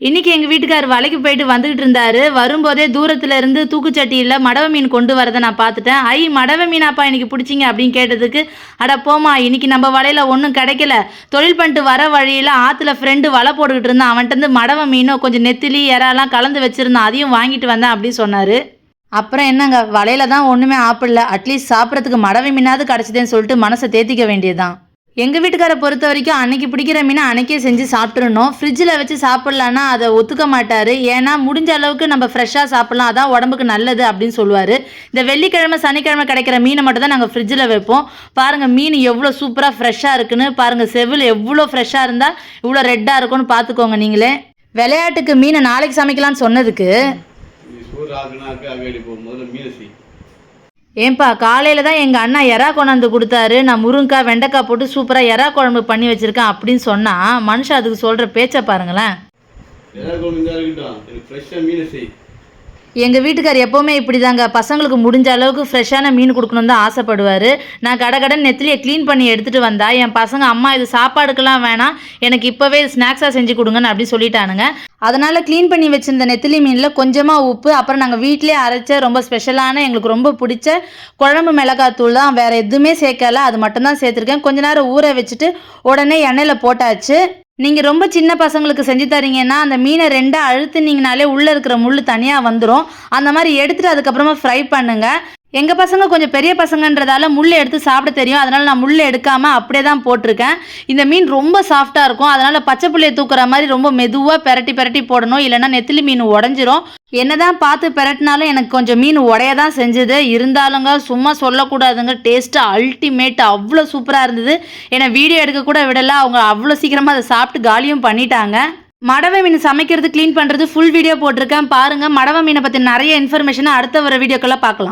இன்னைக்கு எங்கள் வீட்டுக்கார் வலைக்கு போயிட்டு வந்துகிட்டு இருந்தாரு. வரும்போதே தூரத்துல இருந்து தூக்குச்சட்டியில் மடவை மீன் கொண்டு வரதை நான் பார்த்துட்டேன். மடவை மீனாப்பா இன்னைக்கு பிடிச்சிங்க அப்படின்னு கேட்டதுக்கு, அட போமா, இன்னைக்கு நம்ம வலையில ஒன்றும் கிடைக்கல, தொழில் பண்ணிட்டு வர வழியில் ஆற்றுல ஃப்ரெண்டு வலை போட்டுக்கிட்டு இருந்தான், அவன்கிட்ட மடவை மீனும் கொஞ்சம் நெத்திலி இறாலாம் கலந்து வச்சுருந்தான், அதையும் வாங்கிட்டு வந்தேன் அப்படின்னு சொன்னார். அப்புறம் என்னங்க, வலையில தான் ஒன்றுமே ஆப்பிடல, அட்லீஸ்ட் சாப்பிட்றதுக்கு மடவை மீனாவது கிடச்சிதேன்னு சொல்லிட்டு மனசை தேத்திக்க வேண்டியதுதான். எங்கள் வீட்டுக்காரை பொறுத்த வரைக்கும் அன்றைக்கி பிடிக்கிற மீனை அன்றைக்கே செஞ்சு சாப்பிட்றணும். ஃப்ரிட்ஜில் வச்சு சாப்பிட்லான்னா அதை ஒத்துக்க மாட்டார். ஏன்னா முடிஞ்ச அளவுக்கு நம்ம ஃப்ரெஷ்ஷாக சாப்பிட்லாம், அதான் உடம்புக்கு நல்லது அப்படின்னு சொல்லுவார். இந்த வெள்ளிக்கிழமை சனிக்கிழமை கிடைக்கிற மீனை மட்டும் தான் நாங்கள் ஃப்ரிட்ஜில் வைப்போம். பாருங்கள் மீன் எவ்வளோ சூப்பராக ஃப்ரெஷ்ஷாக இருக்குன்னு பாருங்கள். செவில் எவ்வளோ ஃப்ரெஷ்ஷாக இருந்தால் இவ்வளோ ரெட்டாக இருக்குன்னு பார்த்துக்கோங்க நீங்களே. விளையாட்டுக்கு மீனை நாளைக்கு சமைக்கலான்னு சொன்னதுக்கு, ஏன்பா காலையில் தான் எங்கள் அண்ணா எறா கொண்டாந்து கொடுத்தாரு, நான் முருங்கைக்காய் வெண்டைக்காய் போட்டு சூப்பராக எறா குழம்பு பண்ணி வச்சுருக்கேன் அப்படின்னு சொன்னால் மனுஷன் அதுக்கு சொல்கிற பேச்சை பாருங்களேன். எங்கள் வீட்டுக்கார் எப்போவுமே இப்படி தாங்க, பசங்களுக்கு முடிஞ்ச அளவுக்கு ஃப்ரெஷ்ஷான மீன் கொடுக்கணுன்னு தான் ஆசைப்படுவார். நான் கடன் நெத்திலியை க்ளீன் பண்ணி எடுத்துகிட்டு வந்தால் என் பசங்க, அம்மா இது சாப்பாடுக்கெல்லாம் வேணாம், எனக்கு இப்போவே ஸ்நாக்ஸாக செஞ்சு கொடுங்கன்னு அப்படி சொல்லிட்டானுங்க. அதனால் க்ளீன் பண்ணி வச்சுருந்த நெத்திலி மீனில் கொஞ்சமாக உப்பு, அப்புறம் நாங்கள் வீட்டிலே அரைச்ச ரொம்ப ஸ்பெஷலான எங்களுக்கு ரொம்ப பிடிச்ச குழம்பு மிளகாத்தூள் தான், வேறு எதுவுமே சேர்க்கலை, அது மட்டும்தான் சேர்த்துருக்கேன். கொஞ்ச நேரம் ஊற வச்சுட்டு உடனே எண்ணெயில் போட்டாச்சு. நீங்கள் ரொம்ப சின்ன பசங்களுக்கு செஞ்சு தரீங்கன்னா அந்த மீனை ரெண்டாக அழுத்துனீங்கனாலே உள்ளே இருக்கிற முள் தனியாக வந்துடும். அந்த மாதிரி எடுத்துகிட்டு அதுக்கப்புறமா ஃப்ரை பண்ணுங்கள். எங்கள் பசங்க கொஞ்சம் பெரிய பசங்கன்றதால முள் எடுத்து சாப்பிட தெரியும், அதனால் நான் முள் எடுக்காமல் அப்படியே தான் போட்டிருக்கேன். இந்த மீன் ரொம்ப சாஃப்டாக இருக்கும், அதனால் பச்சை புள்ளையை தூக்குற மாதிரி ரொம்ப மெதுவாக பெரட்டி போடணும், இல்லைன்னா நெத்திலி மீன் உடஞ்சிரும். என்னதான் பார்த்து பெரட்டினாலும் எனக்கு கொஞ்சம் மீன் உடைய தான் செஞ்சது. இருந்தாலுங்க சும்மா சொல்லக்கூடாதுங்க, டேஸ்ட்டு அல்டிமேட், அவ்வளோ சூப்பராக இருந்தது. ஏன்னா வீடியோ எடுக்க கூட விடலை, அவங்க அவ்வளோ சீக்கிரமாக அதை சாப்பிட்டு காலியும் பண்ணிட்டாங்க. மடவை மீன் சமைக்கிறது க்ளீன் பண்ணுறது ஃபுல் வீடியோ போட்டிருக்கேன் பாருங்கள். மடவை மீனை பற்றி நிறைய இன்ஃபர்மேஷனை அடுத்த வர வீடியோக்கெல்லாம் பார்க்கலாம்.